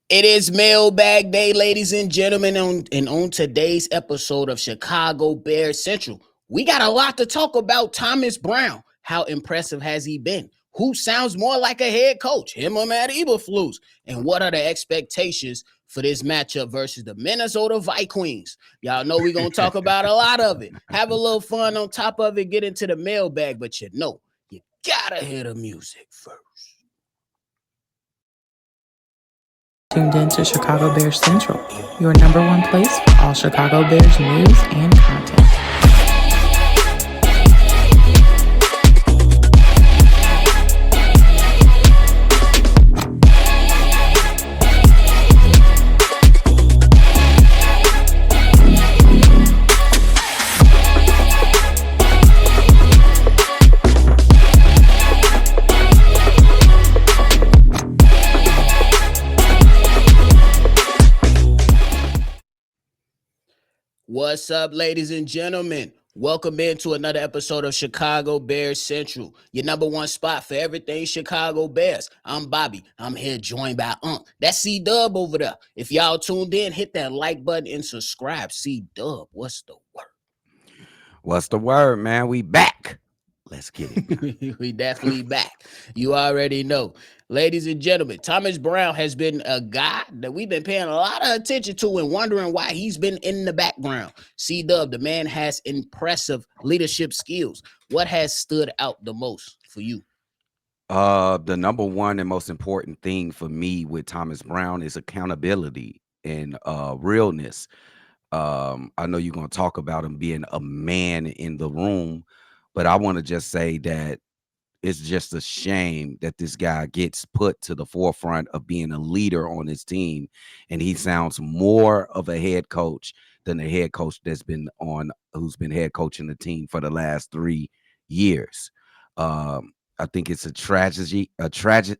It is Mailbag Day, ladies and gentlemen, on today's episode of Chicago Bears Central, we got a lot to talk about. Thomas Brown, how impressive has he been? Who sounds more like a head coach, him or Matt Eberflus? And what are the expectations for this matchup versus the Minnesota Vikings? Y'all know we're going to talk about a lot of it. Have a little fun on top of it, get into the mailbag, but you gotta hear the music first. Tuned in to Chicago Bears Central, your number one place for all Chicago Bears news and content. What's up, ladies and gentlemen? Welcome into another episode of Chicago Bears Central, your number one spot for everything Chicago Bears. I'm Bobby. I'm here joined by That's C-Dubb over there. If y'all tuned in, hit that like button and subscribe. C-Dubb, what's the word? What's the word, man? We back. Let's get it. We definitely back. You already know. Ladies and gentlemen, Thomas Brown has been a guy that we've been paying a lot of attention to and wondering why he's been in the background. C-Dubb, the man has impressive leadership skills. What has stood out the most for you? The number one and most important thing for me with Thomas Brown is accountability and realness. I know you're going to talk about him being a man in the room, but I want to just say that it's just a shame that this guy gets put to the forefront of being a leader on his team, and he sounds more of a head coach than the head coach who's been head coaching the team for the last 3 years. I think it's a tragedy that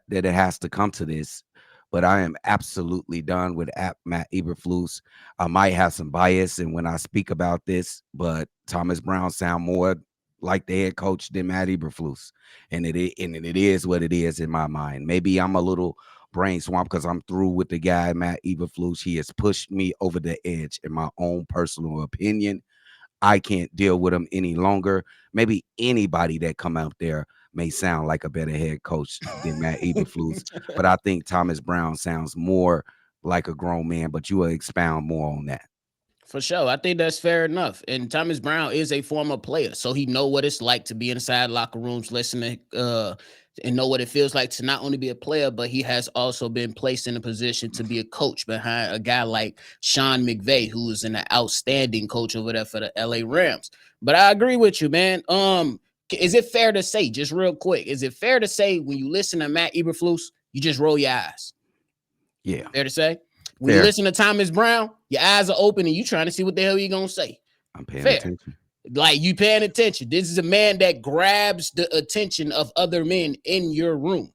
it has to come to this. But I am absolutely done with Matt Eberflus. I might have some bias and when I speak about this, but Thomas Brown sound more like the head coach than Matt Eberflus, and it is what it is in my mind. Maybe I'm a little brain swamp because I'm through with the guy Matt Eberflus. He has pushed me over the edge, in my own personal opinion. I can't deal with him any longer. Maybe anybody that come out there may sound like a better head coach than Matt Eberflus, but I think Thomas Brown sounds more like a grown man, but you will expound more on that. For sure. I think that's fair enough. And Thomas Brown is a former player, so he know what it's like to be inside locker rooms, listening, and know what it feels like to not only be a player, but he has also been placed in a position to be a coach behind a guy like Sean McVay, who is an outstanding coach over there for the LA Rams. But I agree with you, man. Is it fair to say, just real quick, is it fair to say when you listen to Matt Eberflus, you just roll your eyes? Yeah. Fair to say? When you listen to Thomas Brown, your eyes are open and you trying to see what the hell you're going to say. I'm paying attention. Like, you paying attention. This is a man that grabs the attention of other men in your room.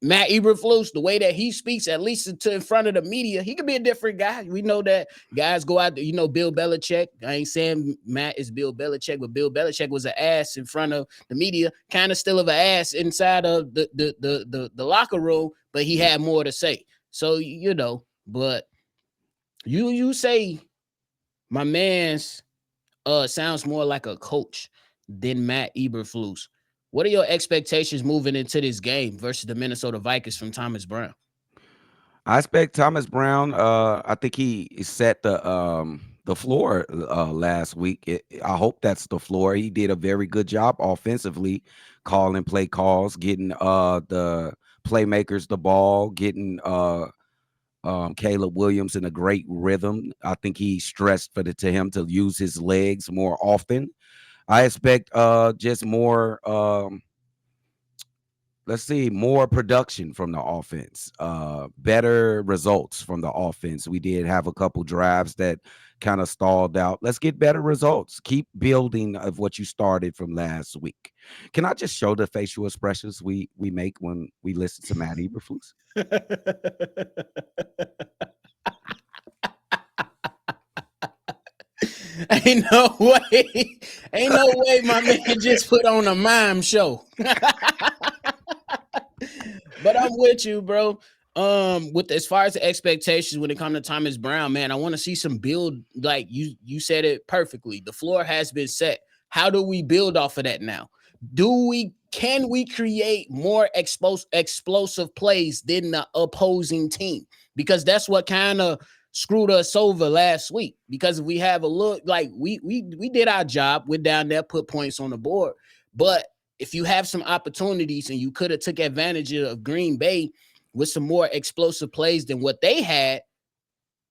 Matt Eberflus, the way that he speaks, at least in front of the media, he could be a different guy. We know that guys go out there, Bill Belichick. I ain't saying Matt is Bill Belichick, but Bill Belichick was an ass in front of the media, kind of still of an ass inside of the locker room, but he had more to say. So, but you say my man's sounds more like a coach than Matt Eberflus. What are your expectations moving into this game versus the Minnesota Vikings from Thomas Brown? I expect Thomas Brown. I think he set the floor last week. I hope that's the floor. He did a very good job offensively, calling play calls, getting the playmakers the ball, getting Caleb Williams in a great rhythm. I think he stressed to him to use his legs more often. I expect just more more production from the offense, better results from the offense. We did have a couple drives that kind of stalled out. Let's get better results. Keep building of what you started from last week. Can I just show the facial expressions we make when we listen to Matt Eberflus? Ain't no way my man just put on a mime show. But I'm with you, bro. With as far as the expectations when it comes to Thomas Brown, man, I want to see some build. Like you said it perfectly. The floor has been set. How do we build off of that now? Can we create more explosive plays than the opposing team? Because that's what kind of screwed us over last week. Because if we have a look, like we did our job, we're down there, put points on the board. But if you have some opportunities and you could have took advantage of Green Bay with some more explosive plays than what they had,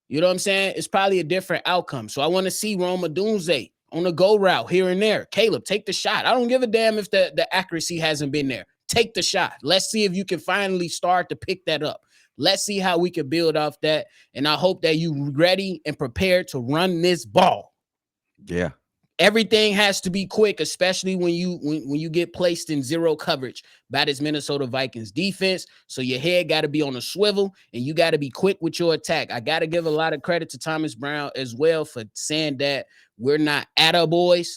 you know what I'm saying? It's probably a different outcome. So I want to see Roma Dunze on the go route here and there. Caleb, take the shot. I don't give a damn if the accuracy hasn't been there. Take the shot. Let's see if you can finally start to pick that up. Let's see how we can build off that. And I hope that you ready and prepared to run this ball. Yeah. Everything has to be quick, especially when you get placed in zero coverage by this Minnesota Vikings defense. So your head got to be on a swivel and you got to be quick with your attack. I got to give a lot of credit to Thomas Brown as well for saying that we're not attaboys.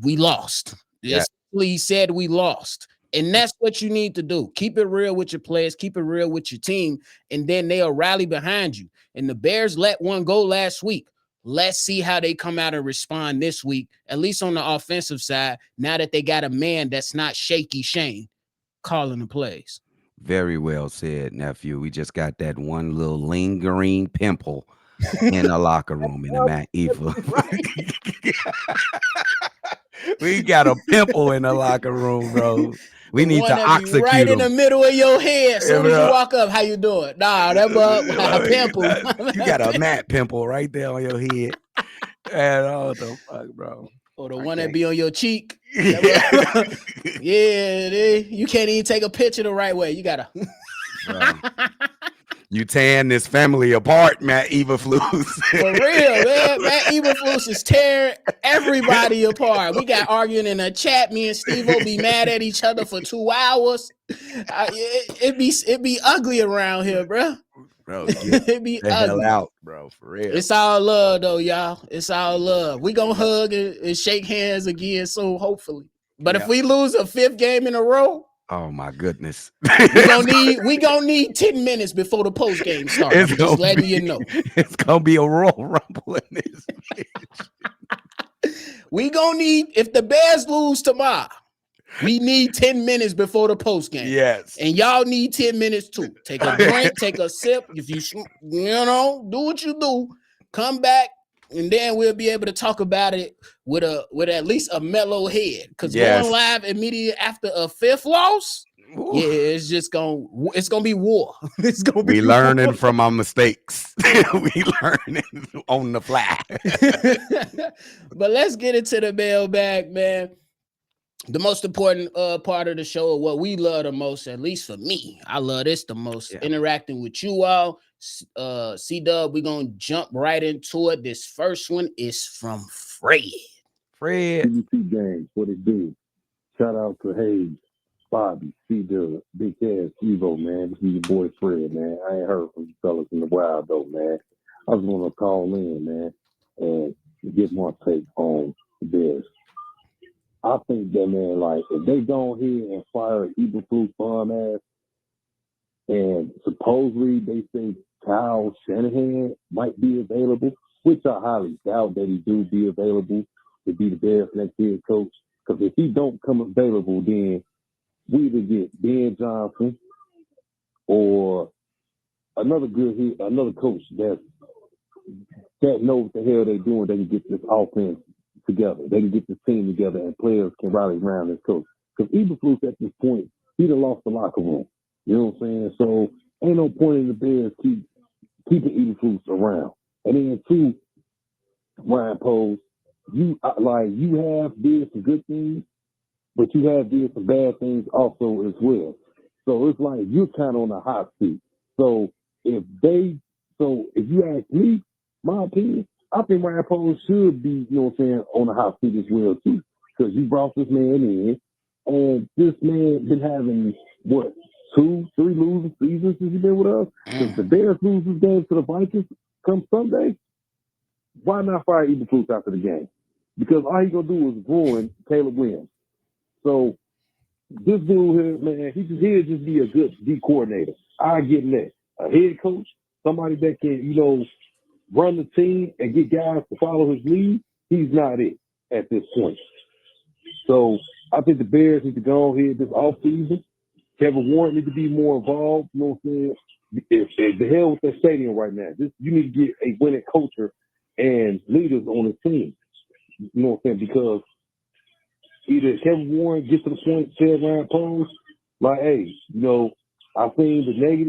We lost. Yeah. He said we lost. And that's what you need to do. Keep it real with your players. Keep it real with your team. And then they'll rally behind you. And the Bears let one go last week. Let's see how they come out and respond this week, at least on the offensive side, now that they got a man that's not shaky Shane calling the plays. Very well said, nephew. We just got that one little lingering pimple in the locker room in the Matt Eva. We got a pimple in the locker room, bro. We need to execute right in the middle of your head. As soon as you walk up, how you doing? Nah, that a pimple. You got a Matt pimple right there on your head. And what the fuck, bro? Or the one that be on your cheek. Yeah, you can't even take a picture the right way. You gotta. You tearing this family apart, Matt Eberflus. For real, man. Matt Eberflus is tearing everybody apart. We got arguing in a chat. Me and Steve will be mad at each other for 2 hours. It be ugly around here, bro. Bro, it be the ugly. hell out, bro. For real. It's all love, though, y'all. It's all love. We gonna hug and shake hands again soon, hopefully. But if we lose a 5th game in a row, oh my goodness. we gonna need 10 minutes before the post game starts. I'm just letting you know. It's gonna be a Royal Rumble in this bitch. We gonna need, if the Bears lose tomorrow, we need 10 minutes before the post game. Yes. And y'all need 10 minutes too. Take a drink, take a sip. If you do what you do, come back. And then we'll be able to talk about it with at least a mellow head. Because going live immediately after a 5th loss, it's gonna be war. It's gonna be learning from our mistakes. We learning on the fly. But let's get into the mailbag, man. The most important part of the show, what we love the most, at least for me, I love this the most, interacting with you all. C-Dubb, we're going to jump right into it. This first one is from Fred. BBC Games, what it do? Shout out to Hayes, Bobby, C-Dubb, Big Ass, Evo, man. This is your boy Fred, man. I ain't heard from you fellas in a while, though, man. I was going to call in, man, and get my take on this. I think that, man, like, if they go ahead and fire Eberflus bum ass, and supposedly they say Kyle Shanahan might be available, which I highly doubt that he do be available to be the Bears next year coach. Because if he don't come available, then we either get Ben Johnson or another coach that knows what the hell they're doing. They can get this offense together. They can get this team together, and players can rally around this coach. Because Eberflus at this point, he done lost the locker room. You know what I'm saying? So ain't no point in the Bears keeping Eberflus around. And then two, Ryan Poles, you have did some good things, but you have did some bad things also as well. So it's like you're kind of on a hot seat. So if you ask me, my opinion, I think Ryan Poles should be, you know what I'm saying, on the hot seat as well too. Because you brought this man in, and this man been having 2-3 losing seasons since he's been with us. If the Bears lose this game to the Vikings come Sunday, why not fire Eberflus after the game? Because all he's gonna do is ruin Caleb Williams. So this dude here, man, he'll just be a good D coordinator. I get that. A head coach, somebody that can, run the team and get guys to follow his lead, he's not it at this point. So I think the Bears need to go ahead this offseason. Kevin Warren needs to be more involved. You know what I'm saying? If the hell with that stadium right now. You need to get a winning culture and leaders on the team. You know what I'm saying? Because either Kevin Warren gets to the point, said Ryan Poles, like, hey, I've seen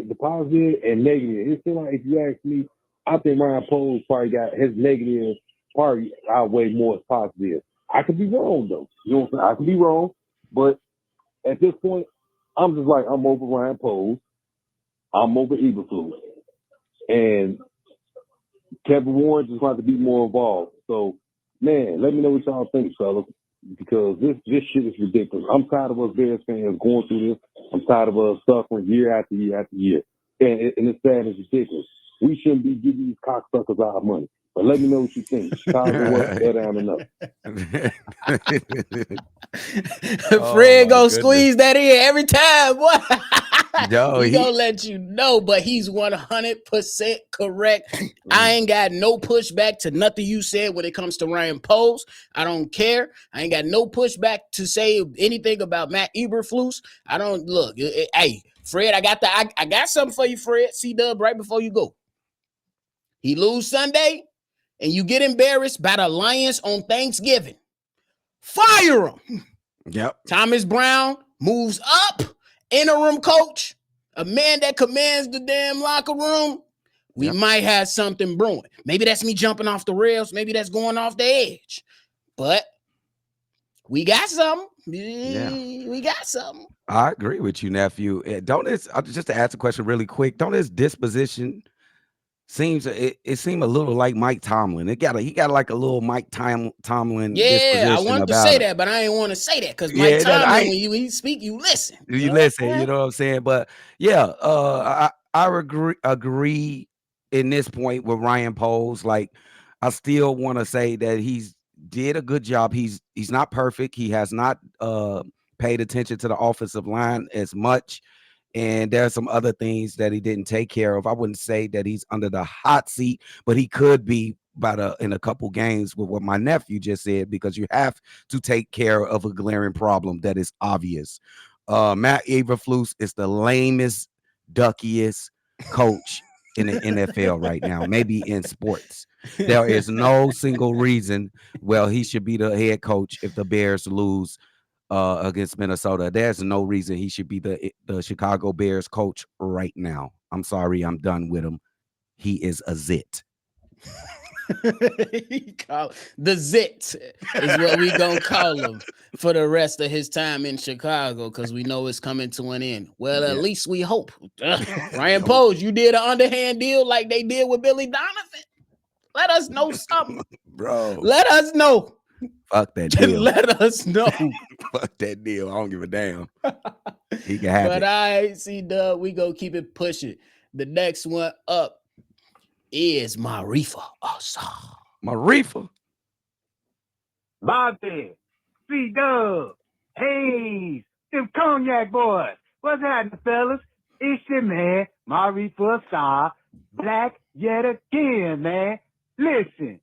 the positive and negative. It seems like if you ask me, I think Ryan Poles probably got his negative probably outweigh more as positive. I could be wrong though. You know what I'm saying? I could be wrong, but at this point, I'm just like, I'm over Ryan Poles. I'm over Eberflus. And Kevin Warren just got to be more involved. So, man, let me know what y'all think, fellas, because this shit is ridiculous. I'm tired of us Bears fans going through this. I'm tired of us suffering year after year after year. And it's sad and ridiculous. We shouldn't be giving these cocksuckers our money. But let me know what you think. Chicago up, they're down enough. Fred gonna squeeze that in every time. What? Yo, he gonna let you know, but he's 100% correct. I ain't got no pushback to nothing you said when it comes to Ryan Poles. I don't care. I ain't got no pushback to say anything about Matt Eberflus. I don't look. Hey, Fred, I got something for you, Fred. C-Dubb, right before you go. He lose Sunday, and you get embarrassed by the Lions on Thanksgiving. Fire him. Yep. Thomas Brown moves up, interim coach, a man that commands the damn locker room. We might have something brewing. Maybe that's me jumping off the rails. Maybe that's going off the edge. But we got something. Yeah. We got something. I agree with you, nephew. Just to ask a question really quick, don't his disposition seems a little like Mike Tomlin. He got like a little Mike Tomlin. Yeah, I wanted to say that, but I didn't want to say that because Mike Tomlin, when you speak, you listen. You listen. You know what I'm saying? But yeah, I agree in this point with Ryan Poles. Like, I still want to say that he's did a good job. He's not perfect. He has not paid attention to the offensive line as much. And there are some other things that he didn't take care of. I wouldn't say that he's under the hot seat, but he could be in a couple games with what my nephew just said, because you have to take care of a glaring problem that is obvious. Matt Eberflus is the lamest, duckiest coach in the NFL right now, maybe in sports. There is no single reason, he should be the head coach if the Bears lose against Minnesota. There's no reason he should be the Chicago Bears coach right now. I'm sorry, I'm done with him. He is a zit. The zit is what we gonna call him for the rest of his time in Chicago, because we know it's coming to an end. Well, at least we hope. Ryan Poles, you did an underhand deal like they did with Billy Donovan. Let us know something, bro. Let us know. Fuck that deal. Let us know. Fuck that deal. I don't give a damn. He can have it. But I C-Dubb, we go keep it pushing. The next one up is Marifa. Marifa. Bobby, C-Dubb, hey, them cognac boys. What's happening, fellas? It's your man, Marifa Star, black yet again, man. Listen.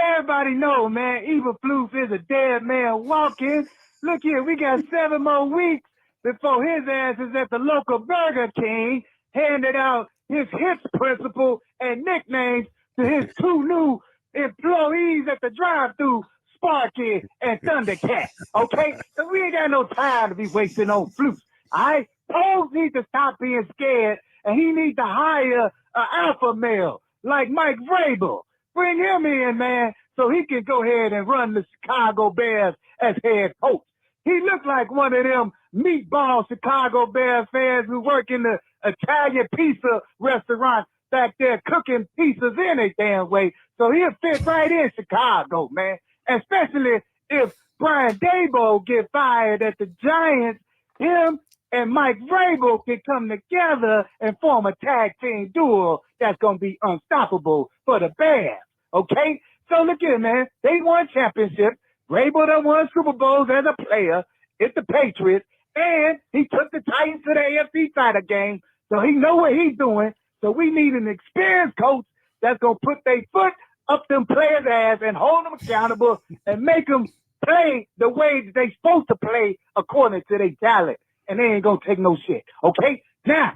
Everybody know, man, Eberflus is a dead man walking. Look here, we got 7 more weeks before his ass is at the local Burger King, handed out his hits principle and nicknames to his 2 new employees at the drive-thru, Sparky and Thundercat, okay? So we ain't got no time to be wasting on Flus, all right? Poles needs to stop being scared, and he needs to hire an alpha male like Mike Vrabel. Bring him in, man, so he can go ahead and run the Chicago Bears as head coach. He looked like one of them meatball Chicago Bears fans who work in the Italian pizza restaurant back there cooking pizzas any damn way. So he'll fit right in Chicago, man, especially if Brian Daboll get fired at the Giants. Him and Mike Vrabel can come together and form a tag team duo that's going to be unstoppable for the Bears. Okay? So look here, man. They won championships. Vrabel done won Super Bowls as a player. It's the Patriots. And he took the Titans to the AFC title game, so he know what he's doing. So we need an experienced coach that's going to put their foot up them players' ass and hold them accountable and make them play the way that they supposed to play according to their talent. And they ain't going to take no shit. Okay? Now,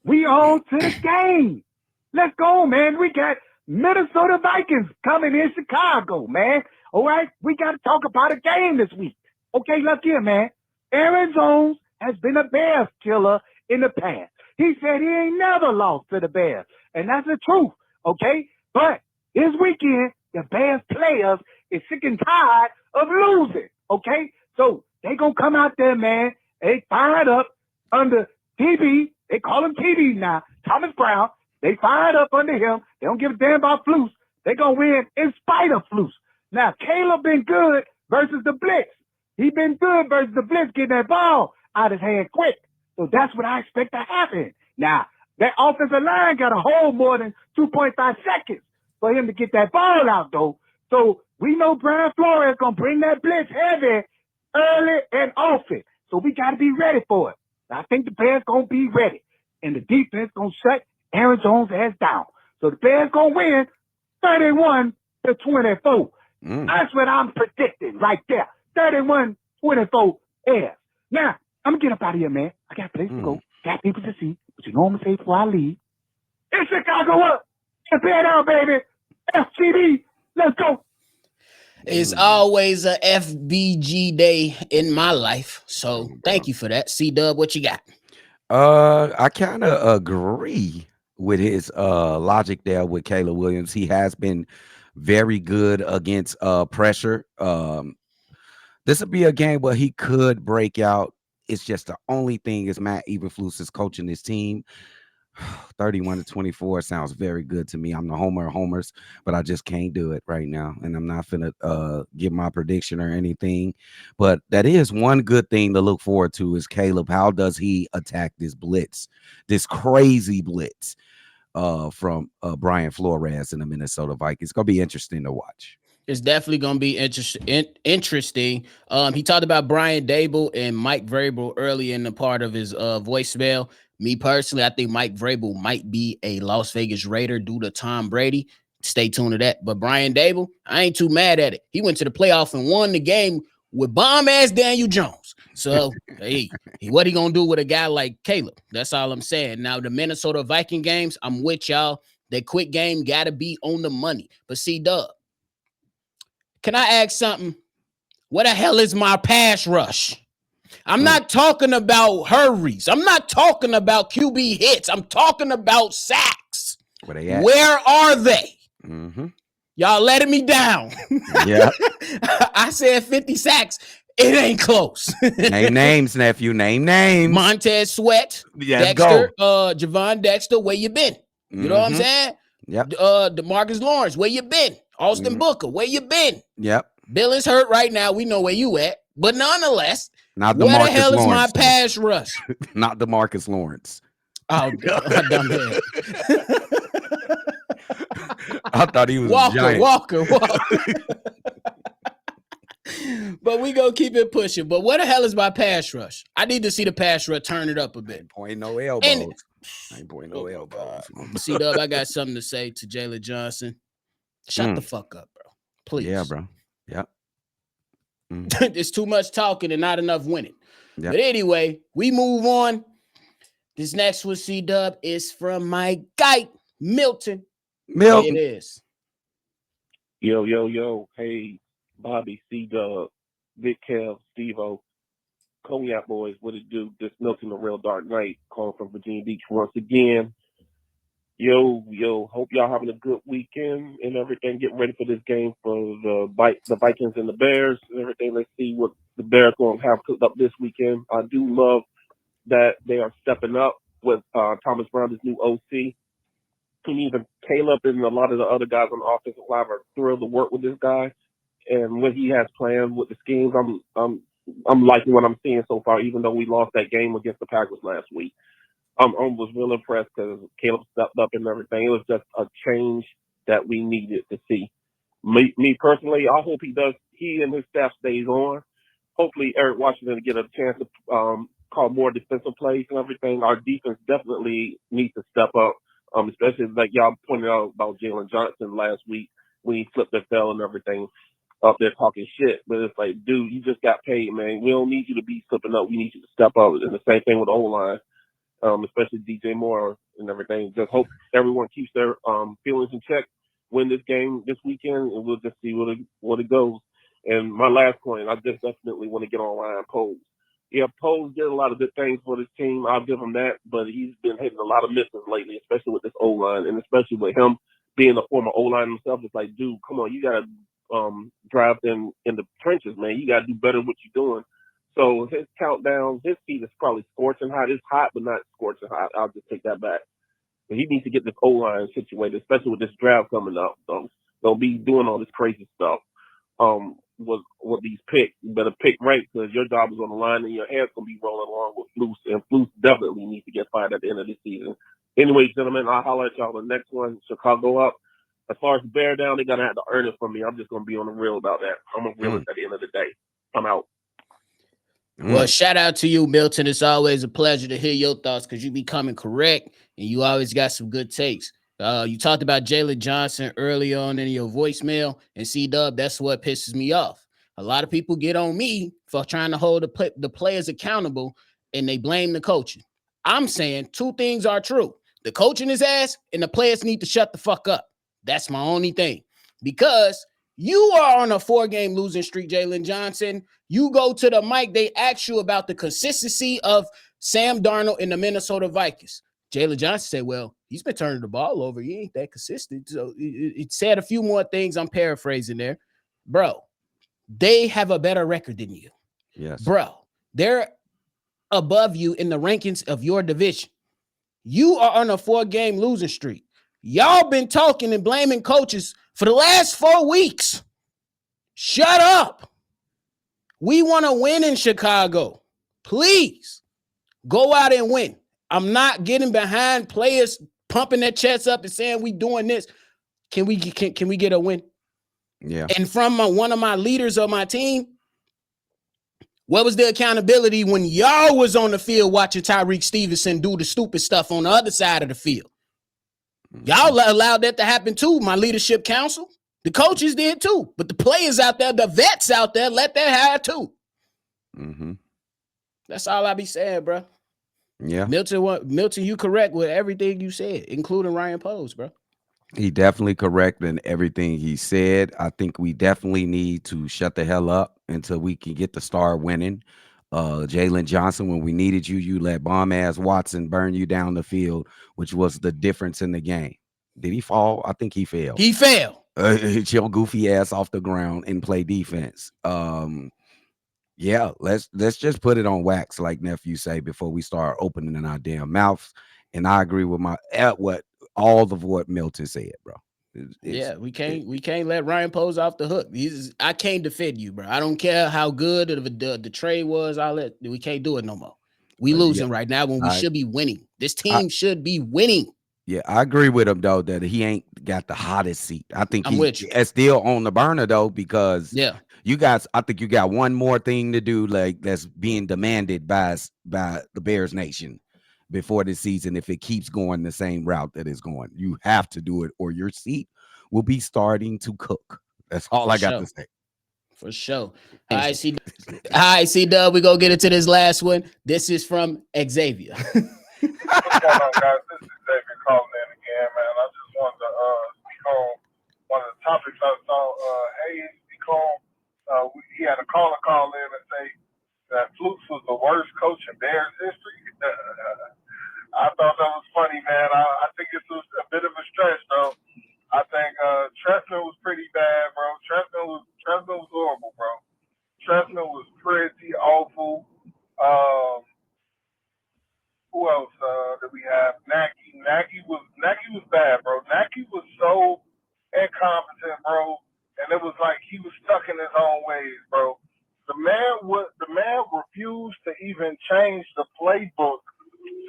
we on to the game. Let's go, man. We got Minnesota Vikings coming in Chicago, man. All right? We got to talk about a game this week. Okay, look here, man. Aaron Jones has been a Bears killer in the past. He said he ain't never lost to the Bears. And that's the truth, okay? But this weekend, the Bears players is sick and tired of losing, okay? So they going to come out there, man. They fired up under TB. They call him TB now, Thomas Brown. They fired up under him. They don't give a damn about Flus. They going to win in spite of Flus. Now, Caleb been good versus the Blitz. He been good versus the Blitz, getting that ball out his hand quick. So that's what I expect to happen. Now, that offensive line got to hold more than 2.5 seconds for him to get that ball out, though. So we know Brian Flores going to bring that Blitz heavy, early, and often. So we got to be ready for it. I think the Bears going to be ready. And the defense going to shut Aaron Jones' ass down. So the Bears going to win 31-24. That's what I'm predicting right there. 31-24 Bears. Now, I'm going to get up out of here, man. I got a place to go. Got people to see. But you know what I'm going to say before I leave? It's Chicago up. And bear down, baby. FCB. Let's go. It's always a FBG day in my life. So thank you for that. C-Dubb, what you got? I kind of agree with his logic there with Caleb Williams. He has been very good against pressure. This would be a game where he could break out. It's just the only thing is Matt Eberflus is coaching his team. 31-24 sounds very good to me. I'm the homer of homers, but I just can't do it right now. And I'm not finna give my prediction or anything. But that is one good thing to look forward to is Caleb. How does he attack this blitz, this crazy blitz from Brian Flores in the Minnesota Vikings? It's gonna be interesting to watch. It's definitely going to be interesting. He talked about Brian Dable and Mike Vrabel early in the part of his voicemail. Me personally, I think Mike Vrabel might be a Las Vegas Raider due to Tom Brady. Stay tuned to that. But Brian Dable, I ain't too mad at it. He went to the playoff and won the game with bomb-ass Daniel Jones. So, hey, what he going to do with a guy like Caleb? That's all I'm saying. Now, the Minnesota Viking games, I'm with y'all. That quick game got to be on the money. But C-Dubb, can I ask something? What the hell is my pass rush? I'm not talking about hurries. I'm not talking about QB hits. I'm talking about sacks. Where they at? Where are they? Mm-hmm. Y'all letting me down. Yeah. I said 50 sacks. It ain't close. Name names, nephew. Name names. Montez Sweat, Yes, Dexter, Javon Dexter, where you been? You know what I'm saying? Yep. DeMarcus Lawrence, where you been? Austin Booker, where you been? Yep. Bill is hurt right now. We know where you at. But nonetheless, Not where DeMarcus the hell is my Lawrence, pass rush? Not DeMarcus Lawrence. Oh, God. I thought he was Walker. But we gonna keep it pushing. But what the hell is my pass rush? I need to see the pass rush turn it up a bit. Pointing no elbows. I ain't pointing no elbows. C-Dubb, I got something to say to Jalen Johnson. Shut the fuck up, bro. Please. Yeah, bro. Yep. It's too much talking and not enough winning. Yep. But anyway, we move on. This next one, C-Dubb, is from my guy, Milton. There it is. Yo. Hey, Bobby, C-Dubb, Big Kev, Steve-O, Cognac Boys, what it do? This Milton, the Real Dark Knight, calling from Virginia Beach once again. Yo, hope y'all having a good weekend and everything. Getting ready for this game for the Vikings and the Bears and everything. Let's see what the Bears going to have cooked up this weekend. I do love that they are stepping up with Thomas Brown, his new OC. And even Caleb and a lot of the other guys on the offensive line are thrilled to work with this guy. And what he has planned with the schemes, I'm liking what I'm seeing so far, even though we lost that game against the Packers last week. I was real impressed because Caleb stepped up and everything. It was just a change that we needed to see. Me personally, I hope he and his staff stays on. Hopefully Eric Washington get a chance to call more defensive plays and everything. Our defense definitely needs to step up, especially like y'all pointed out about Jalen Johnson last week when he slipped and fell and everything up there talking shit. But it's like, dude, you just got paid, man. We don't need you to be slipping up. We need you to step up. And the same thing with the O-line, especially DJ Moore and everything. Just hope everyone keeps their feelings in check, win this game this weekend, and we'll just see what it goes. And my last point, I just definitely want to get on Ryan Poles. Yeah, Poles did a lot of good things for this team. I'll give him that, but he's been hitting a lot of misses lately, especially with this O-line, and especially with him being a former O-line himself. It's like, dude, come on, you got to drive in the trenches, man. You got to do better what you're doing. So his countdown, his feet is probably scorching hot. It's hot, but not scorching hot. I'll just take that back. But he needs to get this O-line situated, especially with this draft coming up. Don't be doing all this crazy stuff. With these picks, you better pick right because your job is on the line and your head's gonna be rolling along with Flus, and Flus definitely needs to get fired at the end of the season. Anyway, gentlemen, I'll holler at y'all the next one. Chicago up. As far as Bear down, they're gonna have to earn it from me. I'm just gonna be on the real about that. I'm a realist at the end of the day. I'm out. Well, shout out to you, Milton. It's always a pleasure to hear your thoughts because you be coming correct and you always got some good takes. You talked about Jalen Johnson early on in your voicemail, and C-Dubb, that's what pisses me off. A lot of people get on me for trying to hold the players accountable, and they blame the coaching. I'm saying two things are true. The coaching is ass, and the players need to shut the fuck up. That's my only thing. Because you are on a 4-game losing streak, Jalen Johnson. You go to the mic, they ask you about the consistency of Sam Darnold and the Minnesota Vikings. Jalen Johnson said, well, he's been turning the ball over. He ain't that consistent. So it said a few more things. I'm paraphrasing there. Bro, they have a better record than you. Yes. Bro, they're above you in the rankings of your division. You are on a 4-game losing streak. Y'all been talking and blaming coaches for the last 4 weeks. Shut up. We want to win in Chicago. Please go out and win. I'm not getting behind players pumping their chests up and saying we doing this. Can we get a win? Yeah. And from one of my leaders of my team, what was the accountability when y'all was on the field watching Tyreek Stevenson do the stupid stuff on the other side of the field? Y'all allowed that to happen too. My leadership council, the coaches did too, but the players out there, the vets out there, let that happen too. Mm-hmm. That's all I be saying, bro. Yeah. Milton, you correct with everything you said, including Ryan Poles, bro. He definitely correct in everything he said. I think we definitely need to shut the hell up until we can get the star winning. Jalen Johnson, when we needed you, you let bomb-ass Watson burn you down the field, which was the difference in the game. Did he fall? I think he fell. He fell. Hit your goofy ass off the ground and play defense. Yeah, let's just put it on wax, like nephew say, before we start opening our damn mouths. And I agree with all of what Milton said, bro. We can't let Ryan Poles off the hook. I can't defend you, bro. I don't care how good the trade was. We can't do it no more. We losing right now when we should be winning. This team should be winning. Yeah, I agree with him though that he ain't got the hottest seat. I think he's still on the burner though because you guys. I think you got one more thing to do, like that's being demanded by the Bears Nation before the season. If it keeps going the same route that it's going, you have to do it, or your seat will be starting to cook. That's all I got to say. For sure. All right, C-Dubb, we gonna get into this last one. This is from Xavier. What's going on, guys? This is Xavier calling in again, man. I just wanted to speak on one of the topics I saw Hayes speak on. He had a caller call in and say that Flus was the worst coach in Bears history. I thought that was funny, man. I think it's a bit of a stretch, though. I think Trestman was pretty bad, bro. Trestman was horrible, bro. Trestman was pretty awful. Who else did we have? Nagy was bad, bro. Nagy was so incompetent, bro, and it was like he was stuck in his own ways, bro. The man refused to even change the playbook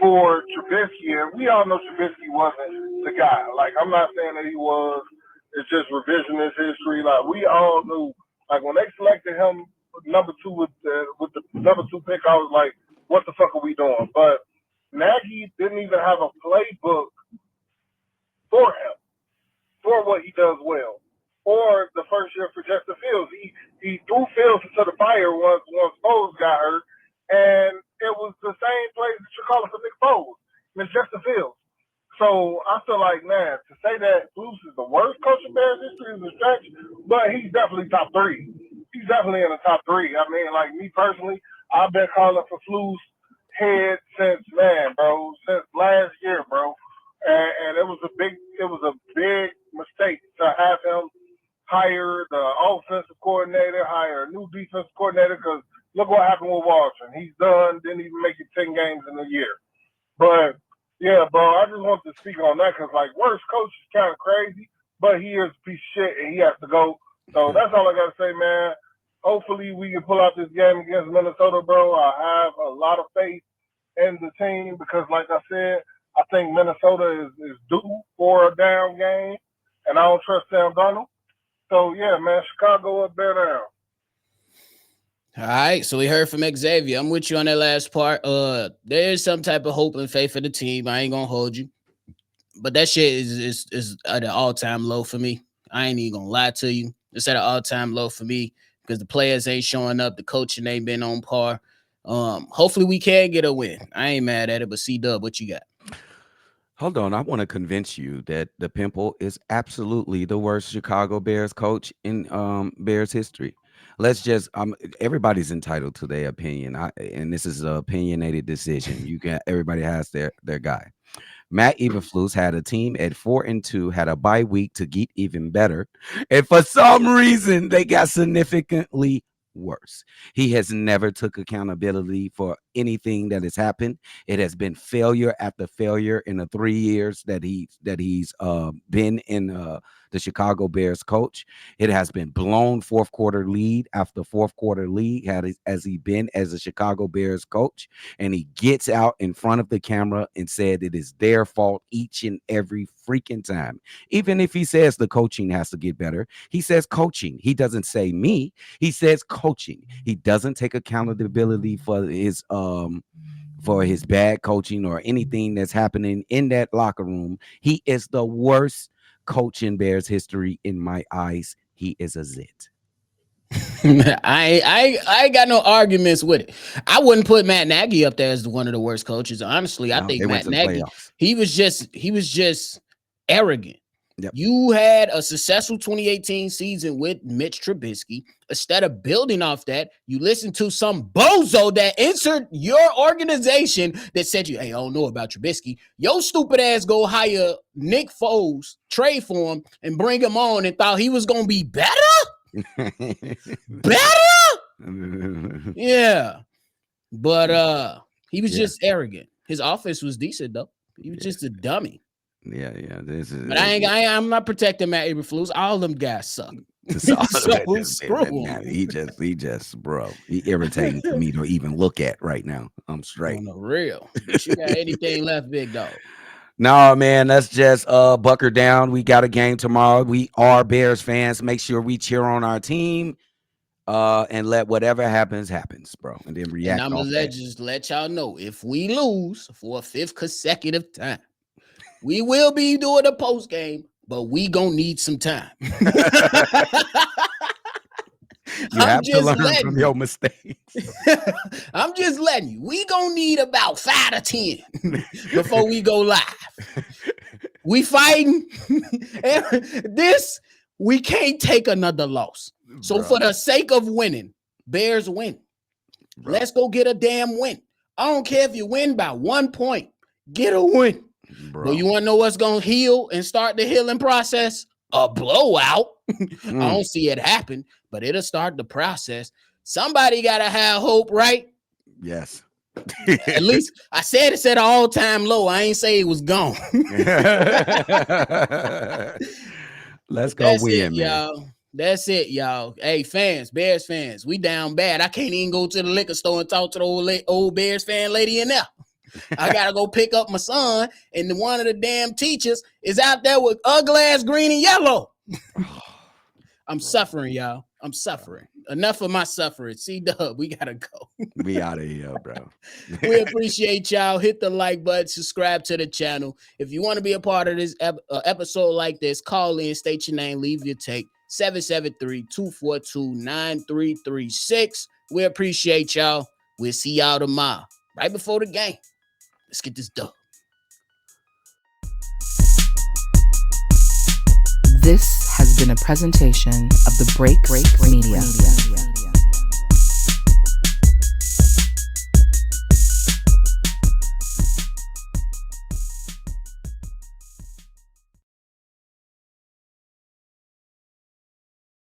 for Trubisky, and we all know Trubisky wasn't the guy. Like, I'm not saying that he was. It's just revisionist history. Like, we all knew. Like, when they selected him number 2 with the number 2 pick, I was like, what the fuck are we doing? But Nagy didn't even have a playbook for him, for what he does well. Or the first year for Justin Fields. He threw Fields into the fire once Foles got hurt, and it was the same plays that you're calling for Nick Foles, and it's Justin Fields. So I feel like, man, to say that Flus is the worst coach in Bears history is a stretch, but he's definitely top 3. He's definitely in the top 3. I mean, like me personally, I've been calling for Flus head since last year, bro. And it was a big mistake to have him hire the offensive coordinator, hire a new defensive coordinator, because look what happened with Washington. He's done, didn't even make it 10 games in a year. But, yeah, bro, I just want to speak on that because, like, worst coach is kind of crazy, but he is a piece of shit and he has to go. So that's all I got to say, man. Hopefully we can pull out this game against Minnesota, bro. I have a lot of faith in the team because, like I said, I think Minnesota is due for a down game, and I don't trust Sam Darnold. So, yeah, man, Chicago up there now. All right, so we heard from Xavier. I'm with you on that last part. There is some type of hope and faith for the team. I ain't gonna hold you, but that shit is at an all-time low for me. I ain't even gonna lie to you. It's at an all-time low for me because the players ain't showing up. The coaching ain't been on par. Hopefully we can get a win. I ain't mad at it, but C-Dubb, what you got? Hold on, I want to convince you that the Pimple is absolutely the worst Chicago Bears coach in Bears history. Let's just everybody's entitled to their opinion. And this is an opinionated decision. Everybody has their guy. Matt Eberflus had a team at 4-2, had a bye week to get even better. And for some reason, they got significantly worse. He has never took accountability for anything that has happened. It has been failure after failure in the 3 years that he's been in the Chicago Bears coach. It has been blown fourth quarter lead after fourth quarter lead as he been as a Chicago Bears coach, and he gets out in front of the camera and said it is their fault each and every freaking time. Even if he says the coaching has to get better, he says coaching. He doesn't say me. He says coaching. He doesn't take accountability for his bad coaching or anything that's happening in that locker room. He is the worst coach in Bears history in my eyes. He is a zit. I ain't got no arguments with it. I wouldn't put Matt Nagy up there as one of the worst coaches. Honestly, I think Matt Nagy, he was just arrogant. Yep. You had a successful 2018 season with Mitch Trubisky. Instead of building off that, you listened to some bozo that entered your organization that said you, hey, I don't know about Trubisky. Your stupid ass go hire Nick Foles, trade for him, and bring him on and thought he was going to be better? Better? Yeah. But he was just arrogant. His offense was decent, though. He was just a dummy. Yeah. But I'm not protecting Matt Eberflus. All them guys suck. So screw him. He just, bro. He irritating for me to even look at right now. I'm straight. On the real. But you got anything left, big dog? No, man, let's just bucker down. We got a game tomorrow. We are Bears fans. Make sure we cheer on our team. And let whatever happens, bro. And then react. And I'm gonna just let y'all know if we lose for a 5th consecutive time, we will be doing a post game, but we gonna need some time. You have to learn from your mistakes. I'm just letting you. We gonna need about 5 to 10 before we go live. We fighting. We can't take another loss. So for the sake of winning, Bears win. Bro. Let's go get a damn win. I don't care if you win by 1 point. Get a win. Bro, you want to know what's going to heal and start the healing process? A blowout. I don't see it happen, but it'll start the process. Somebody got to have hope, right? Yes. At least I said it's at an all-time low. I ain't say it was gone. Let's go win, man. Y'all. That's it, y'all. Hey, fans, Bears fans, we down bad. I can't even go to the liquor store and talk to the old Bears fan lady in there. I gotta go pick up my son, and one of the damn teachers is out there with ugly ass green and yellow. I'm suffering, y'all. I'm suffering. enough of my suffering. C-Dubb, we gotta go. We out of here, bro. We appreciate y'all. Hit the like button, subscribe to the channel. If you want to be a part of this episode like this, call in, state your name, leave your take. 773-242-9336. We appreciate y'all. We'll see y'all tomorrow, right before the game. Let's get this done. This has been a presentation of the Break Media.